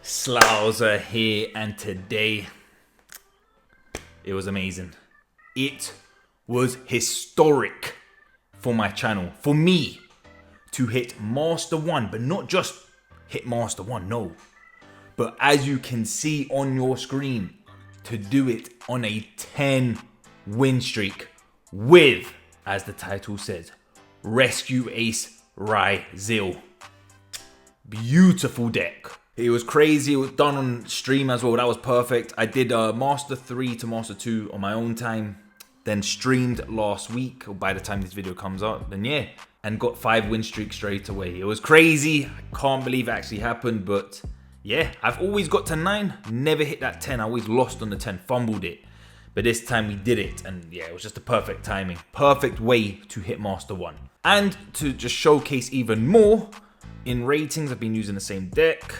Slouser here, and today it was amazing. It was historic for my channel, for me to hit Master 1, but not just hit Master 1, no. But as you can see on your screen, to do it on a 10 win streak with, as the title says, Rescue-ACE Ryzeal. Beautiful deck. It was crazy. It was done on stream as well. That was perfect. I did Master 3 to Master 2 on my own time. Then streamed last week, or by the time this video comes out. Then yeah, and got 5 win streaks straight away. It was crazy. I can't believe it actually happened. But yeah, I've always got to 9. Never hit that 10. I always lost on the 10. Fumbled it. But this time we did it. And yeah, it was just the perfect timing. Perfect way to hit Master 1. And to just showcase even more, in ratings, I've been using the same deck.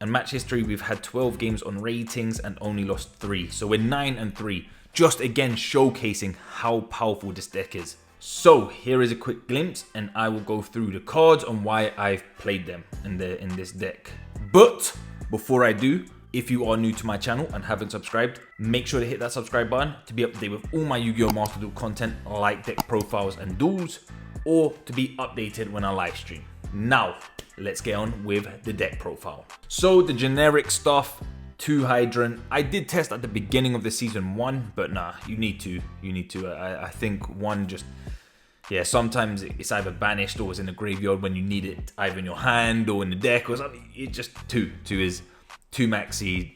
And match history, we've had 12 games on ratings and only lost 3. So we're 9-3. Just again showcasing how powerful this deck is. So here is a quick glimpse, and I will go through the cards on why I've played them in this deck. But before I do, if you are new to my channel and haven't subscribed, make sure to hit that subscribe button to be up to date with all my Yu-Gi-Oh! Master Duel content like deck profiles and duels, or to be updated when I live stream. Now, let's get on with the deck profile. So the generic stuff, 2 Hydrant. I did test at the beginning of the season 1, but nah, you need to. I think 1 just, yeah, sometimes it's either banished or it's in the graveyard when you need it, either in your hand or in the deck or something. It's just 2. 2 is 2 Maxi,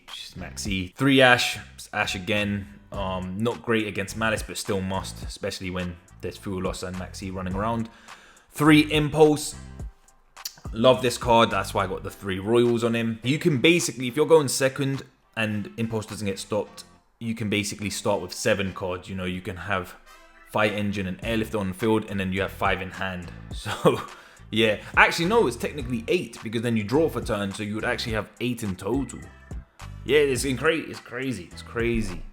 3 Ash, Ash again. Not great against Malice, but still must, especially when there's Fuelos and Maxi running around. 3 Impulse. Love this card, that's why I got the 3 Royals on him. You can basically, if you're going second and Impulse doesn't get stopped, you can basically start with 7 cards. You know, you can have Fire Engine and Airlifter on the field, and then you have 5 in hand. So, yeah. Actually, no, it's technically 8, because then you draw for turn, so you would actually have 8 in total. Yeah, it's crazy.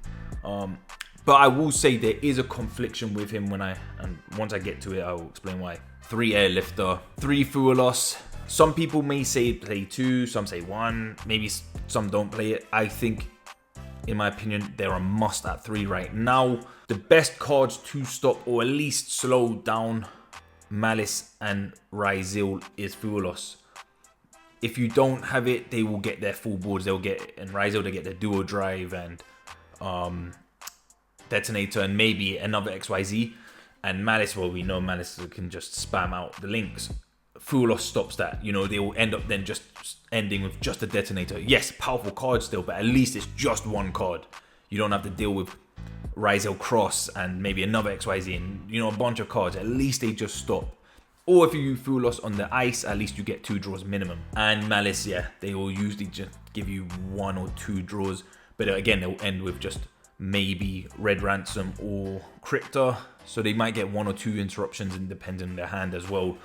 But I will say there is a confliction with him and once I get to it, I will explain why. 3 Airlifter, 3 Fuelos. Some people may say play 2, some say 1, maybe some don't play it. I think, in my opinion, they're a must at 3 right now. The best cards to stop or at least slow down Malice and Ryzeal is Fuelos. If you don't have it, they will get their full boards. They'll get, and Ryzeal, they get their dual drive and detonator and maybe another XYZ. And Malice, well, we know Malice can just spam out the links. Fuelos stops that. You know, they will end up then just ending with just a detonator. Yes, powerful card still, but at least it's just 1 card. You don't have to deal with Ryzeal Cross and maybe another XYZ and, you know, a bunch of cards. At least they just stop. Or if you Fuelos on the ice, at least you get 2 draws minimum. And Malice, yeah, they will usually just give you 1 or 2 draws. But again, they'll end with just maybe Red Ransom or Crypta. So they might get 1 or 2 interruptions depending on their hand as well.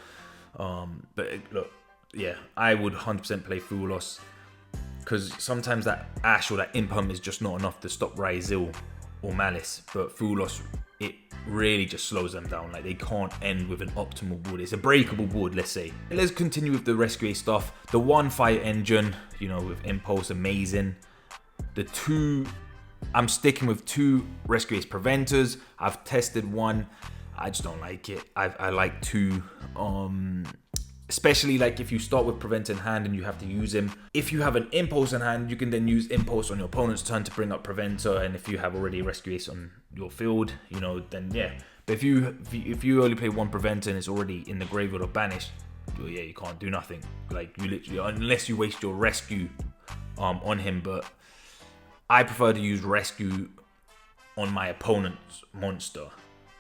But look, yeah, I would 100% play Fuelos, because sometimes that Ash or that Impum is just not enough to stop Ryzeal or Malice. But Fuelos, it really just slows them down. Like, they can't end with an optimal board. It's a breakable board, let's say. Let's continue with the Rescue-ACE stuff. The 1 Fire Engine, you know, with Impulse, amazing. The 2, I'm sticking with 2 Rescue-ACE Preventers. I've tested 1. I just don't like it. I like 2. Especially like if you start with Prevent in hand and you have to use him. If you have an Impulse in hand, you can then use Impulse on your opponent's turn to bring up Preventer. And if you have already a Rescue-ACE on your field, you know, then yeah. But if you only play 1 Preventer and it's already in the graveyard or banished, well, yeah, you can't do nothing. Like, you literally, unless you waste your Rescue on him. But I prefer to use Rescue on my opponent's monster.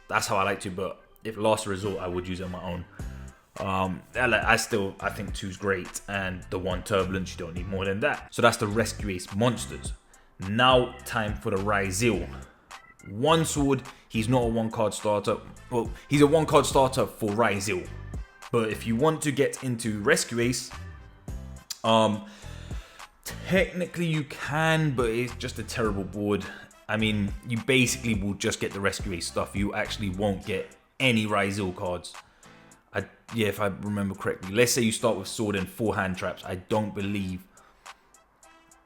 That's how I like to, but if last resort, I would use it on my own. I think 2's great, and the 1 Turbulence, you don't need more than that. So that's the Rescue-ACE monsters. Now, time for the Ryzeal. 1 sword, he's not a 1-card starter. Well, he's a 1-card starter for Ryzeal. But if you want to get into Rescue-ACE, technically you can, but it's just a terrible board. I mean, you basically will just get the Rescue-ACE stuff. You actually won't get any Ryzeal cards. Yeah, if I remember correctly. Let's say you start with sword and 4 hand traps. I don't believe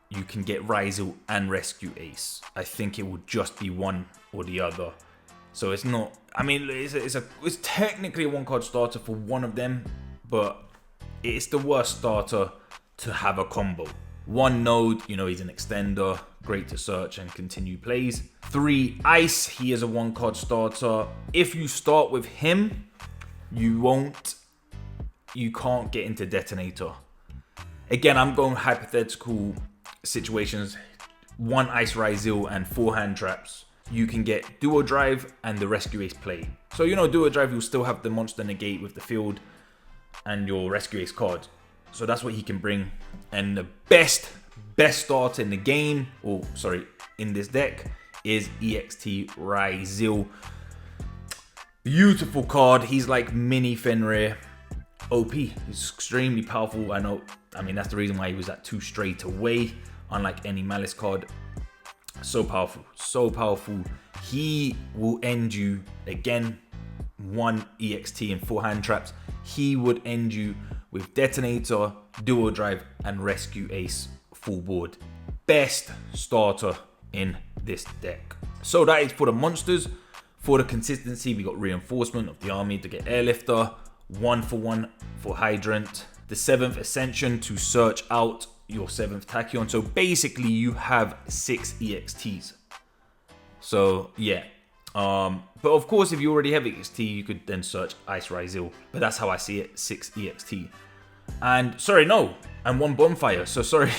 you can get Ryzeal and Rescue-ACE. I think it would just be one or the other. So it's not, I mean, it's technically a 1-card starter for one of them, but it's the worst starter to have a combo. 1 node, you know, he's an extender, great to search and continue plays. 3 ice, he is a 1-card starter. If you start with him, you can't get into detonator. Again, I'm going hypothetical situations. 1 ice Ryzeal and 4 hand traps. You can get duo drive and the Rescue-ACE play. So, you know, duo drive, you'll still have the monster negate with the field and your Rescue-ACE card. So that's what he can bring. And the best starter in the game, or sorry, in this deck, is EXT Ryzeal. Beautiful card. He's like mini Fenrir. OP. He's extremely powerful. I mean, that's the reason why he was at 2 straight away, unlike any Malice card. So powerful. So powerful. He will end you, again, 1 EXT and 4 hand traps. He would end you with Detonator, Duo Drive, and Rescue-ACE full board. Best starter in this deck. So that is for the monsters. For the consistency, we got Reinforcement of the army to get Airlifter, 1-for-1 for Hydrant, the 7th Ascension to search out your 7th Tachyon. So basically you have 6 EXTs. So yeah. But of course, if you already have EXT, you could then search Ice Ryzeal. But that's how I see it, 6 EXT. And sorry, no, and 1 Bonfire. So sorry,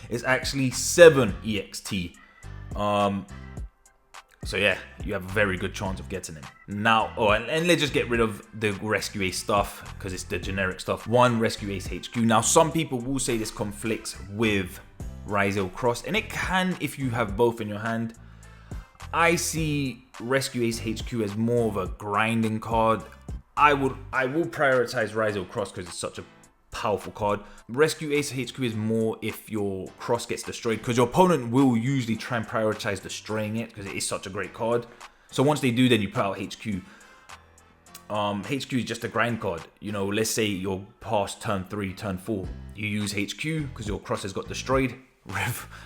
it's actually 7 EXT. So yeah, you have a very good chance of getting him. Now, and let's just get rid of the Rescue-ACE stuff, because it's the generic stuff. 1 Rescue-ACE HQ. Now, some people will say this conflicts with Ryzeal Cross, and it can if you have both in your hand. I see Rescue-ACE HQ as more of a grinding card. I will prioritize Ryzeal Cross because it's such a powerful card. Rescue-ACE HQ is more if your cross gets destroyed, because your opponent will usually try and prioritize destroying it because it is such a great card. So once they do, then you put out HQ. HQ is just a grind card. You know, let's say you're past turn 3, turn 4. You use HQ because your cross has got destroyed.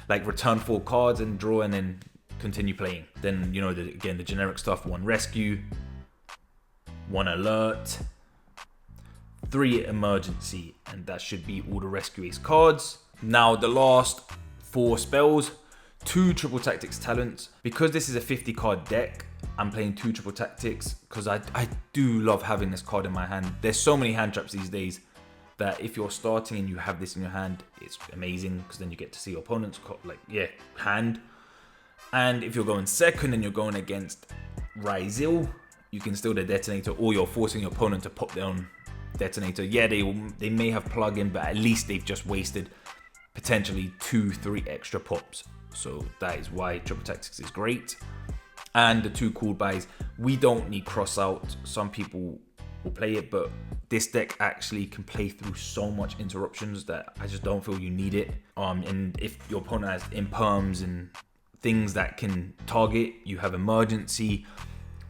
Like return 4 cards and draw and then continue playing. Then, you know, again, the generic stuff. 1 rescue, 1 alert, 3 emergency, and that should be all the Rescue-ACE cards. Now the last 4 spells, 2 triple tactics talents. Because this is a 50 card deck, I'm playing 2 triple tactics because I do love having this card in my hand. There's so many hand traps these days that if you're starting and you have this in your hand, it's amazing because then you get to see your opponent's hand. And if you're going second and you're going against Ryzeal, you can still the Detonator, or you're forcing your opponent to pop their own Detonator. Yeah, they may have plug-in, but at least they've just wasted potentially 2-3 extra pops. So that is why triple tactics is great. And the 2 cool buys, we don't need cross out. Some people will play it, but this deck actually can play through so much interruptions that I just don't feel you need it. And if your opponent has imperms and things that can target, you have emergency.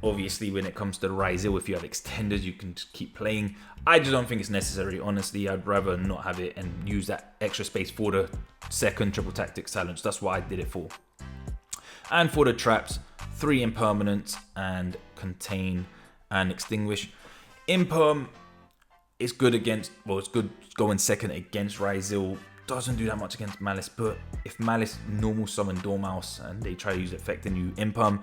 Obviously, when it comes to the Ryzeal, if you have extenders, you can just keep playing. I just don't think it's necessary, honestly. I'd rather not have it and use that extra space for the 2nd triple tactics challenge. That's what I did it for. And for the traps, 3 impermanence and contain and extinguish. Imperm is good against, well, it's good going second against Ryzeal. Doesn't do that much against Malice, but if Malice normal summon Dormouse and they try to use effect and you imperm,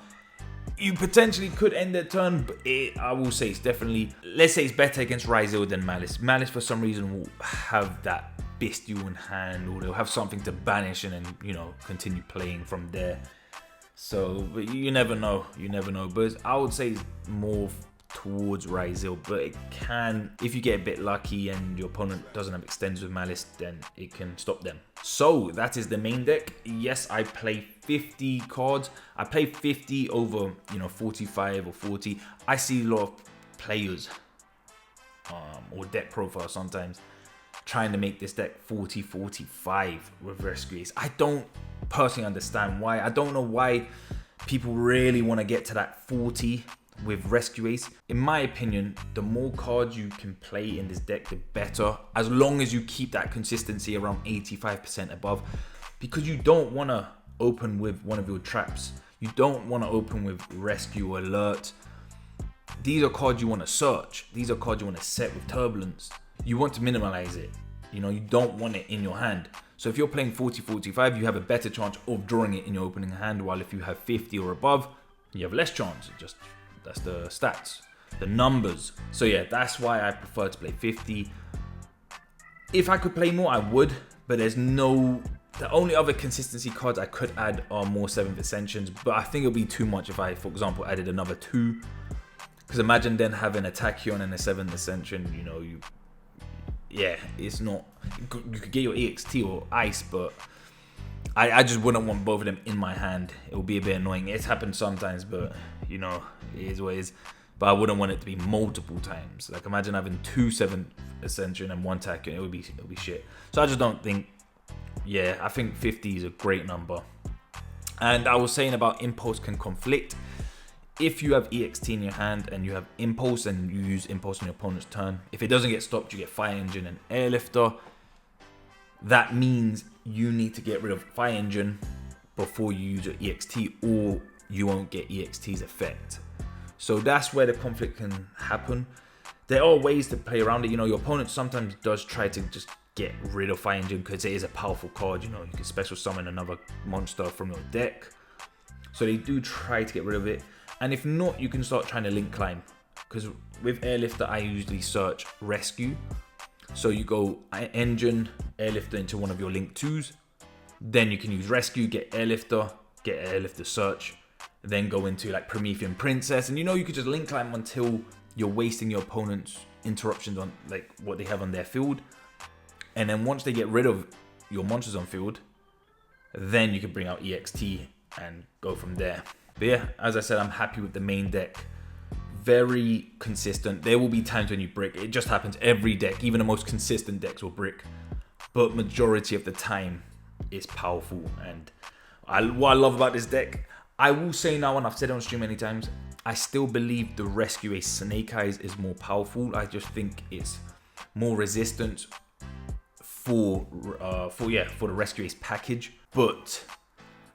you potentially could end their turn, but I will say it's definitely, let's say it's better against Ryzeal than Malice. Malice for some reason will have that Bestial in hand, or they'll have something to banish and then, you know, continue playing from there. So, but you never know, but I would say it's more towards Ryzeal, but it can, if you get a bit lucky and your opponent doesn't have extends with Malice, then it can stop them. So that is the main deck. Yes, I play 50 cards. I play 50 over, 45 or 40. I see a lot of players or deck profiles sometimes trying to make this deck 40-45 with Rescue-ACE. I don't personally understand why. I don't know why people really want to get to that 40 with Rescue-ACE. In my opinion, the more cards you can play in this deck, the better, as long as you keep that consistency around 85% above. because you don't want to open with one of your traps. You don't want to open with Rescue, Alert. These are cards you want to search. These are cards you want to set with Turbulence. You want to minimalize it. You know, you don't want it in your hand. So if you're playing 40-45, you have a better chance of drawing it in your opening hand, while if you have 50 or above, you have less chance. That's the stats, the numbers. So yeah, that's why I prefer to play 50. If I could play more, I would, but there's no... The only other consistency cards I could add are more 7th Ascensions, but I think it'll be too much if I, for example, added another 2. Because imagine then having a Tachyon and a 7th Ascension, you know, yeah, it's not... You could get your EXT or Ice, but I just wouldn't want both of them in my hand. It would be a bit annoying. It's happened sometimes, but, you know, it is what it is. But I wouldn't want it to be multiple times. Like, imagine having 2 7th Ascension and 1 Tachyon. It would be shit. So I just don't think... Yeah, I think 50 is a great number. And I was saying about Impulse can conflict. If you have EXT in your hand and you have Impulse and you use Impulse on your opponent's turn, if it doesn't get stopped, you get Fire Engine and Airlifter. That means you need to get rid of Fire Engine before you use your EXT, or you won't get EXT's effect. So that's where the conflict can happen. There are ways to play around it. You know, your opponent sometimes does try to just get rid of Fire Engine because it is a powerful card. You know, you can special summon another monster from your deck. So they do try to get rid of it. And if not, you can start trying to link climb. Because with Airlifter, I usually search Rescue. So you go Engine, Airlifter into one of your link 2s. Then you can use Rescue, get Airlifter search. Then go into like Promethean Princess. And you know, you could just link climb until you're wasting your opponent's interruptions on like what they have on their field. And then once they get rid of your monsters on field, then you can bring out EXT and go from there. But yeah, as I said, I'm happy with the main deck. Very consistent. There will be times when you brick. It just happens every deck. Even the most consistent decks will brick. But majority of the time, it's powerful. And what I love about this deck, I will say now, and I've said it on stream many times, I still believe the Rescue-ACE Snake Eyes is more powerful. I just think it's more resistant for the Rescue-ACE package, but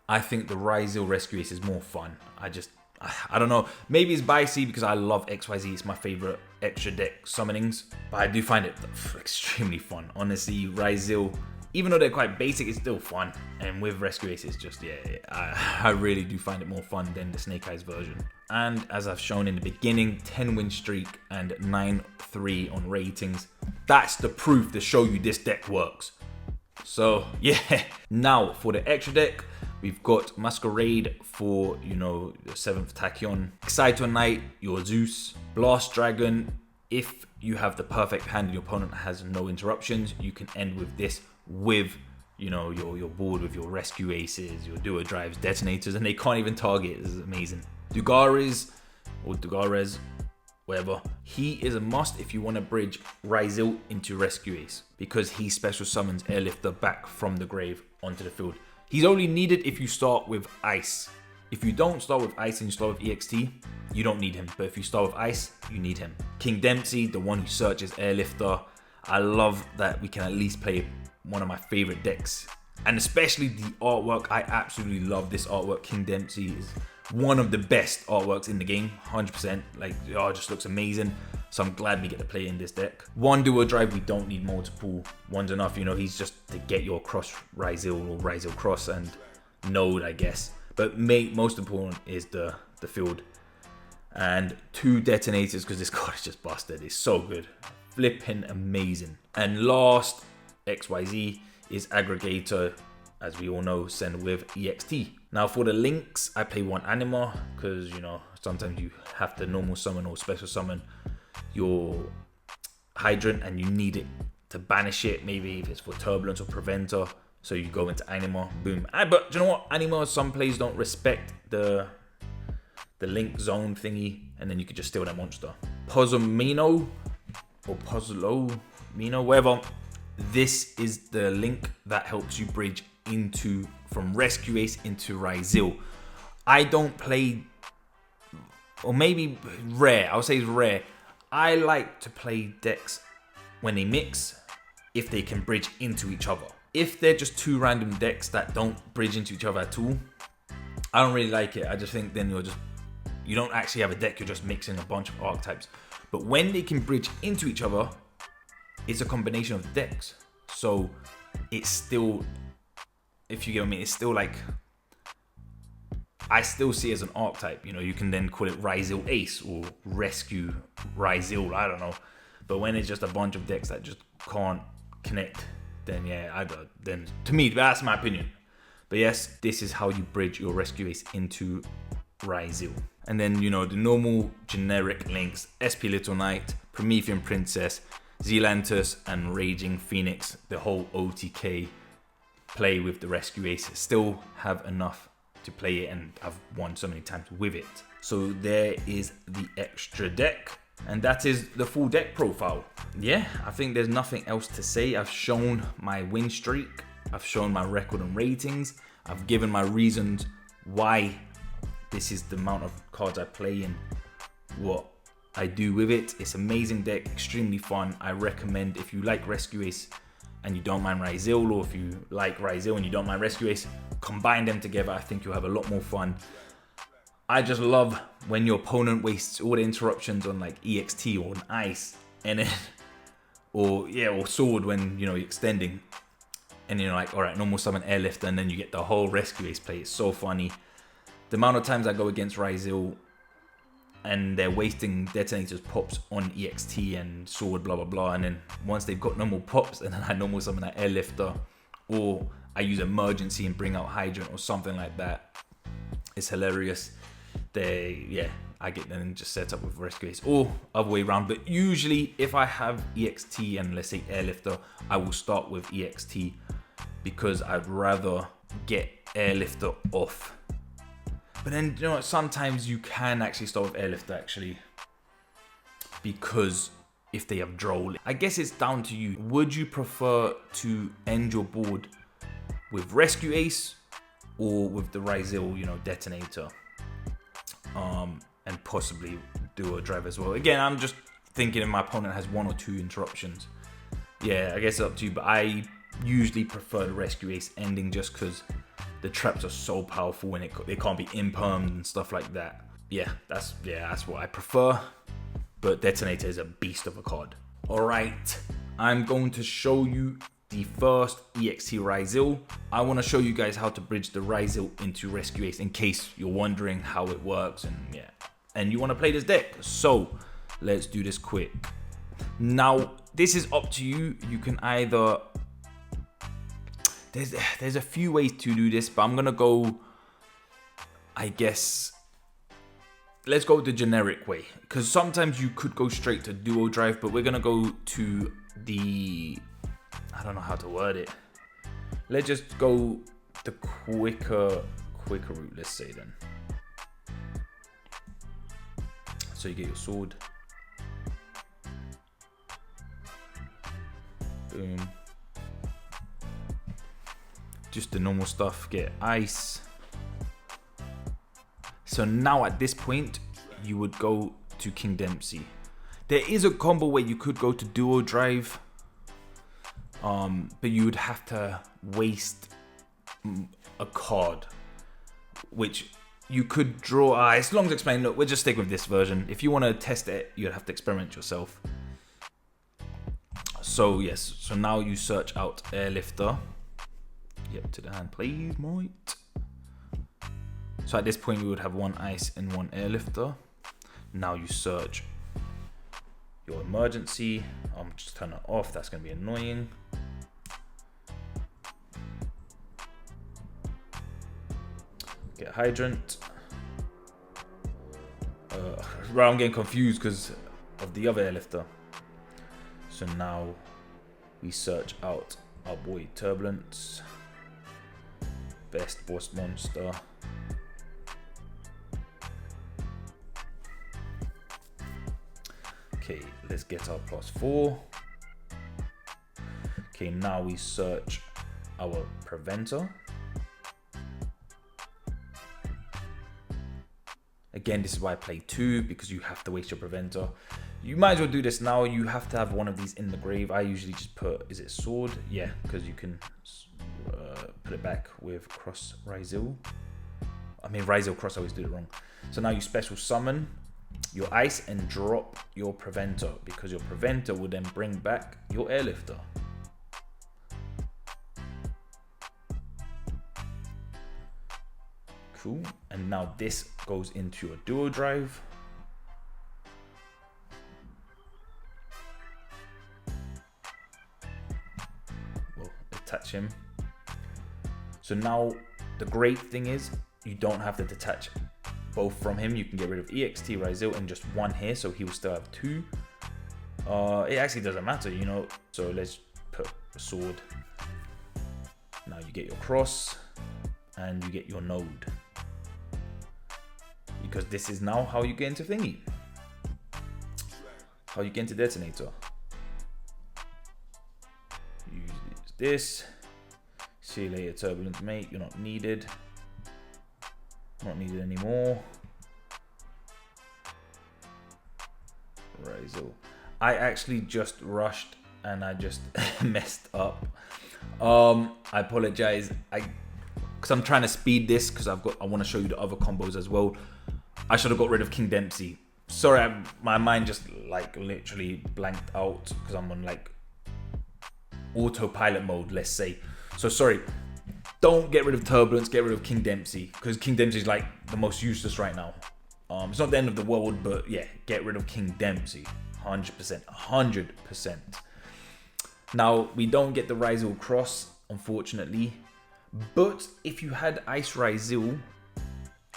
I think the Ryzeal Rescue-ACE is more fun. I don't know, maybe it's biasy because I love XYZ, it's my favorite extra deck summonings, but I do find it extremely fun. Honestly, Ryzeal, even though they're quite basic, it's still fun, and with Rescue-ACE, it's just, yeah, I really do find it more fun than the Snake Eyes version. And as I've shown in the beginning, 10 win streak and 9-3 on ratings. That's the proof to show you this deck works. So yeah, now for the extra deck, we've got Masquerade for, you know, the 7th Tachyon, Exciter Knight, your Zeus, Blast Dragon. If you have the perfect hand and your opponent has no interruptions, you can end with this with, you know, your board with your Rescue Aces, your Duo Drives, Detonators, and they can't even target. This is amazing. Dugares or Dugares, whatever. He is a must if you want to bridge Ryzeal into Rescue-ACE, because he special summons Airlifter back from the grave onto the field. He's only needed if you start with Ice. If you don't start with Ice and you start with EXT, you don't need him. But if you start with Ice, you need him. King Dempsey, the one who searches Airlifter. I love that we can at least play one of my favorite decks. And especially the artwork. I absolutely love this artwork. King Dempsey is one of the best artworks in the game, 100%. Like, oh, it just looks amazing. So I'm glad we get to play in this deck. One Duo Drive, we don't need multiple. One's enough, you know, he's just to get your cross Ryzeal or Ryzeal cross and node, I guess. But most important is the field. And 2 Detonators, because this card is just busted. It's so good. Flipping amazing. And last, XYZ, is Aggregator. As we all know, send with EXT. Now for the links, I play 1 Anima, because, you know, sometimes you have to normal summon or special summon your Hydrant and you need it to banish it, maybe if it's for Turbulence or Preventer. So you go into Anima, boom. But do you know what? Anima, some players don't respect the link zone thingy, and then you could just steal that monster. Pozzomino or Pozzolomino, whatever. This is the link that helps you bridge from Rescue-ACE into Ryzeal. I don't play, or maybe rare, I would say it's rare. I like to play decks when they mix, if they can bridge into each other. if they're just two random decks that don't bridge into each other at all, I don't really like it. I just think then you don't actually have a deck, you're just mixing a bunch of archetypes. But when they can bridge into each other, it's a combination of decks. So it's still, if you get what I mean, it's still like, I still see it as an archetype. You know, you can then call it Rescue-ACE or Rescue-Ryzeal, I don't know. But when it's just a bunch of decks that just can't connect, then yeah, then to me, that's my opinion. But yes, this is how you bridge your Rescue-ACE into Ryzeal. And then, you know, the normal generic links, SP Little Knight, Promethean Princess, Zealantus, and Raging Phoenix, the whole OTK play with the Rescue-ACE, still have enough to play it, and I've won so many times with it. So there is the extra deck, and that is the full deck profile. Yeah, I think there's nothing else to say. I've shown my win streak, I've shown my record and ratings, I've given my reasons why this is the amount of cards I play and what I do with it. It's amazing deck, extremely fun. I recommend, if you like Rescue-ACE and you don't mind Ryzeal, or if you like Ryzeal and you don't mind Rescue-ACE, combine them together. I think you'll have a lot more fun. I just love when your opponent wastes all the interruptions on like EXT or an ice, and then or sword when, you know, you're extending, and you're like, all right, normal summon airlift, and then you get the whole Rescue-ACE play. It's so funny. The amount of times I go against Ryzeal and they're wasting detonators pops on EXT and sword, blah blah blah, and then once they've got normal pops, and then I normal summon that airlifter, or I use emergency and bring out hydrant or something like that. It's hilarious. I get them just set up with Rescue-ACE, or other way around. But usually if I have EXT and let's say airlifter, I will start with EXT because I'd rather get airlifter off. But then, you know, sometimes you can actually start with airlifter actually, because if they have Droll, I guess it's down to you. Would you prefer to end your board with Rescue-ACE or with the Ryzeal, you know, detonator, and possibly Duel drive as well? Again, I'm just thinking if my opponent has one or two interruptions. Yeah, I guess it's up to you, but I usually prefer the Rescue-ACE ending just because the traps are so powerful and they can't be impermed and stuff like that. Yeah, that's what I prefer. But Detonator is a beast of a card. Alright, I'm going to show you the first EXT Ryzeal. I want to show you guys how to bridge the Ryzeal into Rescue-ACE in case you're wondering how it works, and you want to play this deck. So let's do this quick. Now, this is up to you. You can either... There's a few ways to do this, but I'm gonna go, I guess, let's go the generic way, because sometimes you could go straight to duo drive, but we're gonna go to the, I don't know how to word it. Let's just go the quicker route, let's say then. So you get your sword. Boom. Just the normal stuff, get ice. So now at this point, you would go to King Dempsey. There is a combo where you could go to duo drive, but you would have to waste a card, which you could draw. It's long to explain. Look, we'll just stick with this version. If you want to test it, you'd have to experiment yourself. So yes, so now you search out Airlifter. Yep, to the hand, please, mate. So at this point, we would have one ice and one airlifter. Now you search your emergency. Just turn it off. That's going to be annoying. Get hydrant. I'm getting confused because of the other airlifter. So now we search out our boy Turbulence. Best boss monster. Okay, let's get our +4. Okay, now we search our Preventer. Again, this is why I play 2, because you have to waste your Preventer. You might as well do this now. You have to have one of these in the grave. I usually just put, is it sword? Yeah, because you can put it back with cross Ryzeal. I mean Ryzeal cross, I always do it wrong. So now you special summon your ice and drop your preventer, because your preventer will then bring back your airlifter. Cool. And now this goes into your duo drive. We'll attach him. So now the great thing is you don't have to detach both from him. You can get rid of EXT Ryzeal and just one here, so he will still have two. It actually doesn't matter, you know. So let's put a sword. Now you get your cross and you get your node, because this is now how you get into thingy, how you get into detonator. Use this. See you later, turbulent mate. You're not needed. Not needed anymore. Ryzeal. I actually just rushed and I just messed up. I apologize. Because I'm trying to speed this, because I want to show you the other combos as well. I should have got rid of King Dempsey. Sorry, my mind just like literally blanked out because I'm on like autopilot mode, let's say. So sorry. Don't get rid of Turbulence, get rid of King Dempsey, because King Dempsey is like the most useless right now. It's not the end of the world, but yeah, get rid of King Dempsey. 100%, 100%. Now, we don't get the Ryzeal cross, unfortunately. But if you had Ice Ryzeal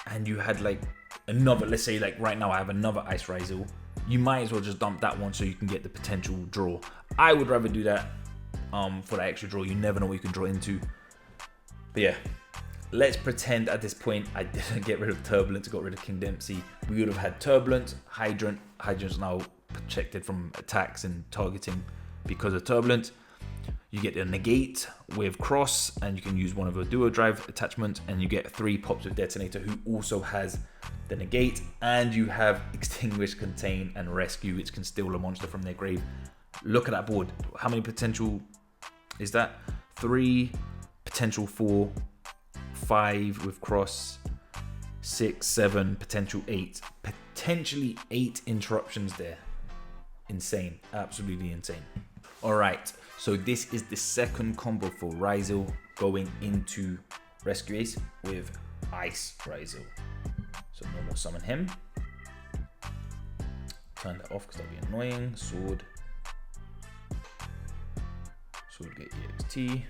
and you had like another, let's say like right now I have another Ice Ryzeal, you might as well just dump that one so you can get the potential draw. I would rather do that for that extra draw. You never know what you can draw into. But yeah, let's pretend at this point I didn't get rid of Turbulence, got rid of King Dempsey. We would have had Turbulence, Hydrant. Hydrant's now protected from attacks and targeting because of Turbulence. You get the negate with cross, and you can use one of a duo drive attachment, and you get 3 pops with Detonator, who also has the negate, and you have extinguish, contain, and rescue, which can steal a monster from their grave. Look at that board. How many potential is that? 3, potential 4, 5 with cross, 6, 7, potential 8. Potentially 8 interruptions there. Insane. Absolutely insane. All right, so this is the second combo for Ryzeal going into Rescue-ACE with Ice Ryzeal. So normal summon him. Turn that off because that'll be annoying. Sword. Sword get EXT.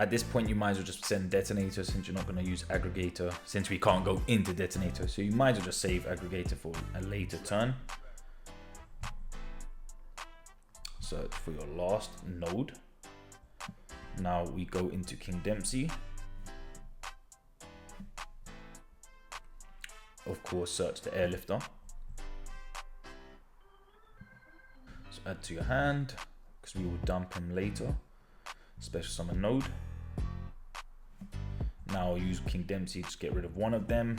At this point, you might as well just send Detonator, since you're not going to use Aggregator, since we can't go into Detonator. So you might as well just save Aggregator for a later turn. Search for your last node. Now we go into King Dempsey. Of course, search the Airlifter. So add to your hand, because we will dump him later. Special summon node. Now use King Dempsey, just get rid of one of them,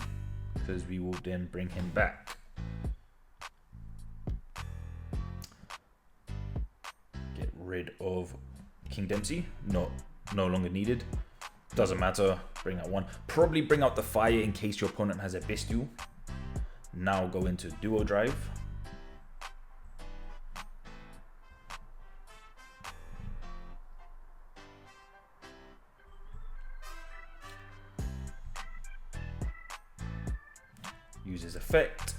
because we will then bring him back. Get rid of King Dempsey, no longer needed. Doesn't matter, bring out one. Probably bring out the fire in case your opponent has a Bestial. Now go into duo drive. Use his effect.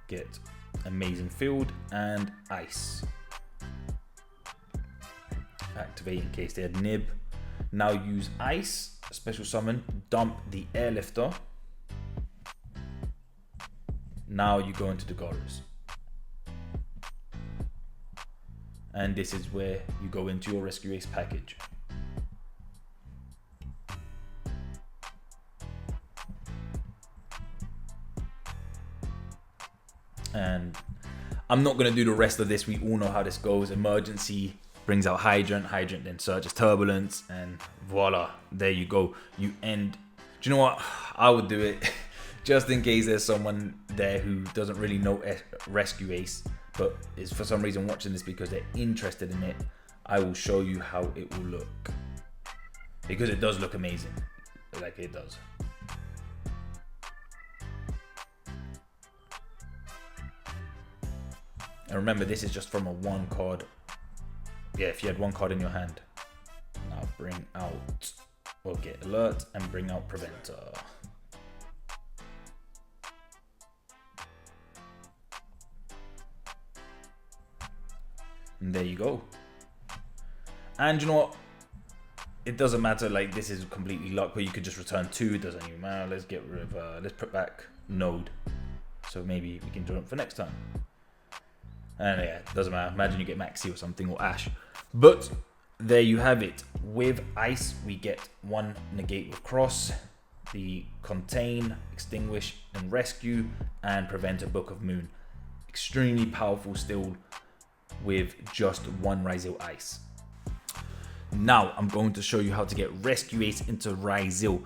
Get Amazing Field and Ice. Activate in case they had Nib. Now use Ice, special summon, dump the Airlifter. Now you go into the Gabii. And this is where you go into your Rescue-ACE package. And I'm not going to do the rest of this. We all know how this goes. Emergency brings out Hydrant. Hydrant then searches Turbulence. And voila, there you go. You end. Do you know what? I would do it. just in case there's someone there who doesn't really know Rescue-ACE, but is for some reason watching this because they're interested in it, I will show you how it will look. Because it does look amazing. Like it does. And remember, this is just from a 1 card. Yeah, if you had 1 card in your hand. Now bring out, or get alert and bring out preventer. And there you go. And you know what? It doesn't matter, like this is completely luck, but you could just return 2, it doesn't even matter. Let's get rid of, let's put back node. So maybe we can do it for next time. And yeah, it doesn't matter. Imagine you get Maxi or something, or Ash. But there you have it. With Ice, we get 1 negate with cross, the contain, extinguish, and rescue, and prevent a Book of Moon. Extremely powerful still with just 1 Ryzeal Ice. Now I'm going to show you how to get Rescue-ACE into Ryzeal.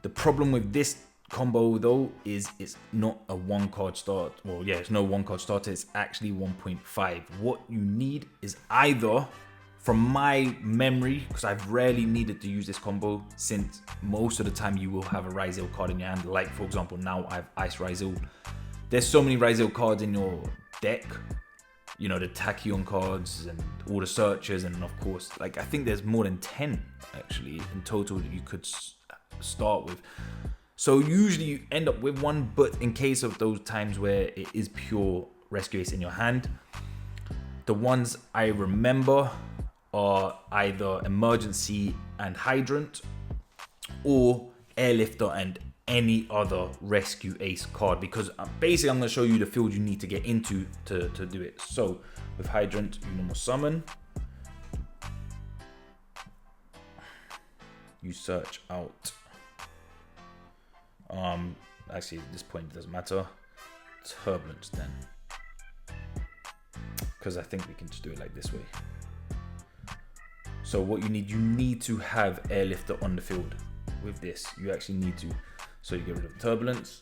The problem with this combo though is it's not a 1 card start. Well, yeah, it's no 1 card starter. It's actually 1.5. What you need is either, from my memory, because I've rarely needed to use this combo since most of the time you will have a Ryzeal card in your hand. Like for example, now I have Ice Ryzeal. There's so many Ryzeal cards in your deck. You know, the Tachyon cards and all the searches, and of course, like I think there's more than 10 actually in total that you could start with. So usually you end up with 1, but in case of those times where it is pure Rescue-ACE in your hand, the ones I remember are either Emergency and Hydrant, or Airlifter and any other Rescue-ACE card, because basically I'm going to show you the field you need to get into to do it. So with Hydrant, you normal summon, you search out, actually at this point it doesn't matter, Turbulence then, because I think we can just do it like this way. So what you need to have Airlifter on the field. With this, you actually need to. So you get rid of Turbulence.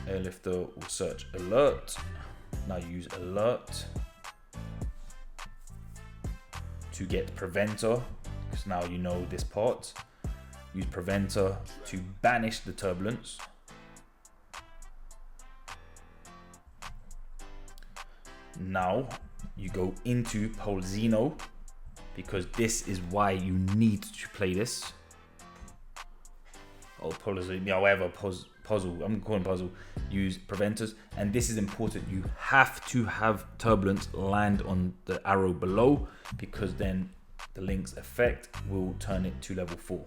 Airlifter will search Alert. Now you use Alert to get Preventer, because now you know this part. Use Preventer to banish the Turbulence. Now you go into Polzino, because this is why you need to play this. Or puzzle, yeah, whatever, puzzle, I'm calling puzzle. Use preventers, and this is important. You have to have Turbulence land on the arrow below, because then the link's effect will turn it to level 4.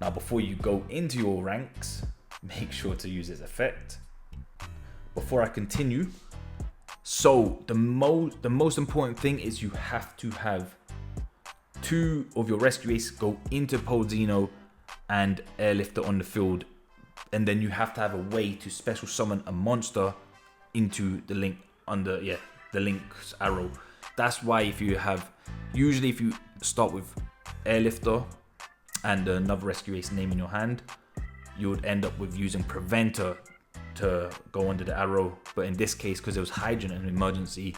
Now before you go into your ranks, make sure to use its effect. Before I continue, so the most important thing is you have to have 2 of your Rescue-ACE go into Polzino and Airlifter on the field, and then you have to have a way to special summon a monster into the link under, yeah, the link's arrow. That's why if you start with Airlifter and another Rescue-ACE name in your hand, you would end up with using Preventer to go under the arrow, but in this case, because it was Hydrant and Emergency,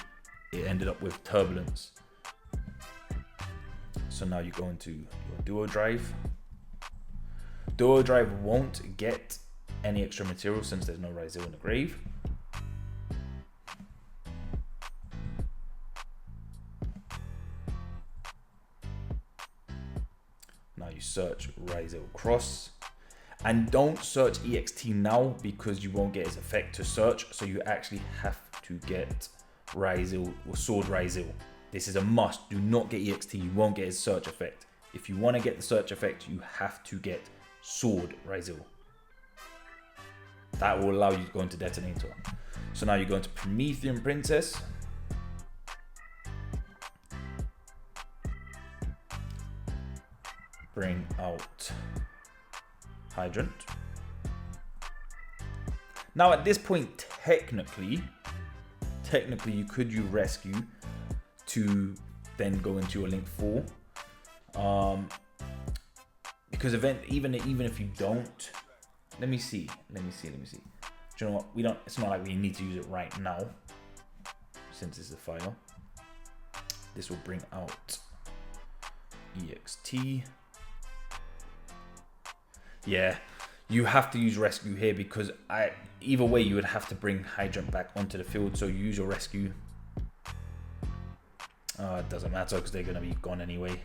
it ended up with Turbulence. So now you go into your Duel Drive. Duel Drive won't get any extra material since there's no Ryzeal in the grave. Now you search Ryzeal Cross. And don't search EXT now, because you won't get its effect to search. So you actually have to get Ryzeal or Sword Ryzeal. This is a must. Do not get EXT. You won't get its search effect. If you want to get the search effect, you have to get Sword Ryzeal. That will allow you to go into Detonator. So now you go into Promethean Princess. Bring out Hydrant. Now at this point, technically you could use Rescue to then go into your link 4. because even if you don't, let me see. Do you know what? It's not like we need to use it right now, since it's a file. This will bring out ext. Yeah, you have to use rescue here because either way you would have to bring hydrant back onto the field. So you use your rescue. It doesn't matter because they're gonna be gone anyway.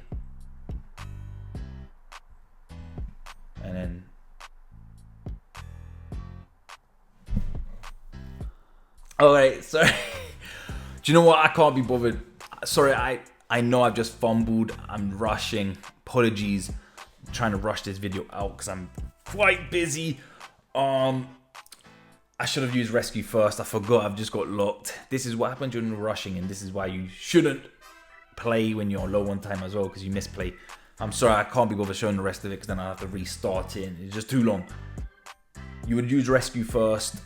And then alright, sorry. Do you know what? I can't be bothered. Sorry, I know I've just fumbled. I'm rushing. Apologies. I'm trying to rush this video out because I'm quite busy. I should have used rescue first. I forgot. I've just got locked. This is what happens when you're rushing, and this is why you shouldn't play when you're low on time as well, because you misplay. I'm sorry, I can't be bothered showing the rest of it because then I'll have to restart it. It's just too long. You would use rescue first,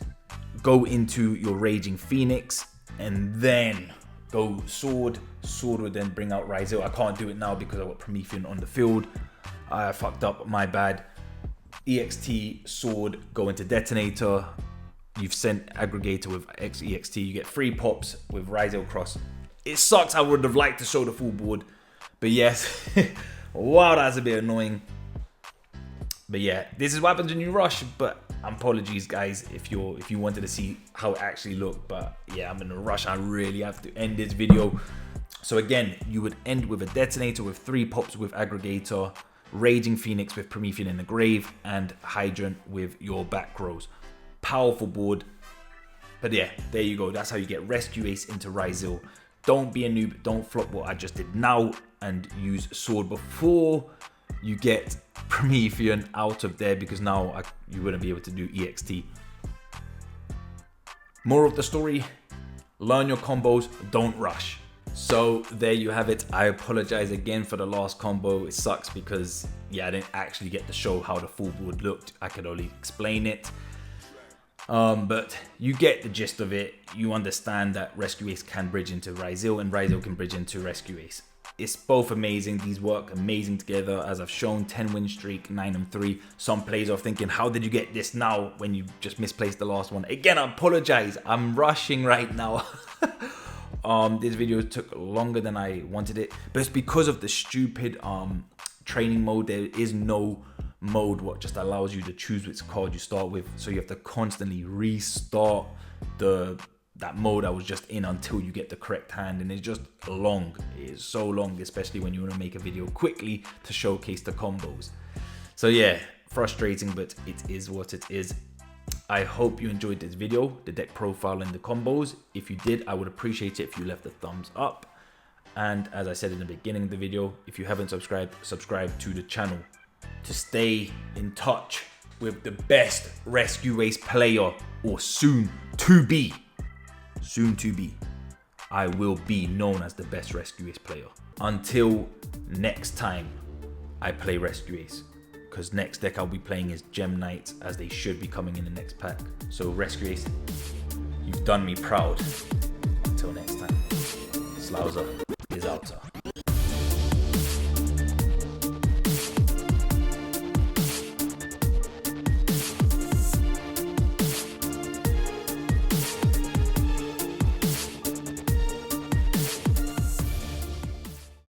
go into your Raging Phoenix, and then go sword. Sword would then bring out Ryzeal. I can't do it now because I've got Promethean on the field. I fucked up, my bad. EXT, sword, go into detonator. You've sent aggregator with EXT. You get 3 pops with Ryzeal cross. It sucks. I would have liked to show the full board, but yes. Wow, that's a bit annoying. But yeah, this is what happens when you rush. But apologies, guys, if you wanted to see how it actually looked. But yeah, I'm in a rush. I really have to end this video. So again, you would end with a detonator with 3 pops with aggregator, Raging Phoenix with Promethean in the grave, and Hydrant with your back rows. Powerful board. But yeah, there you go. That's how you get Rescue-ACE into Ryzeal. Don't be a noob. Don't flop what I just did now and use sword before you get Promethean out of there, because now you wouldn't be able to do EXT. Moral of the story, learn your combos, don't rush. So there you have it. I apologize again for the last combo. It sucks because yeah, I didn't actually get to show how the full board looked. I could only explain it. But you get the gist of it. You understand that Rescue-ACE can bridge into Ryzeal and Ryzeal can bridge into Rescue-ACE. It's both amazing. These work amazing together. As I've shown, 10 win streak, 9-3. Some players are thinking, how did you get this now when you just misplaced the last one? Again, I apologize. I'm rushing right now. This video took longer than I wanted it, but it's because of the stupid training mode. There is no mode what just allows you to choose which card you start with, so you have to constantly restart that mode I was just in until you get the correct hand, and it's just long. It is so long, especially when you want to make a video quickly to showcase the combos. So yeah, frustrating, but it is what it is. I hope you enjoyed this video, the deck profile and the combos. If you did, I would appreciate it if you left a thumbs up. And as I said in the beginning of the video, if you haven't subscribed, subscribe to the channel to stay in touch with the best Rescue-ACE player, or soon to be. I will be known as the best Rescue-ACE player. Until next time I play Rescue-ACE, because next deck I'll be playing is Gem Knights, as they should be coming in the next pack. So Rescue-ACE, you've done me proud. Until next time, Slauser is out.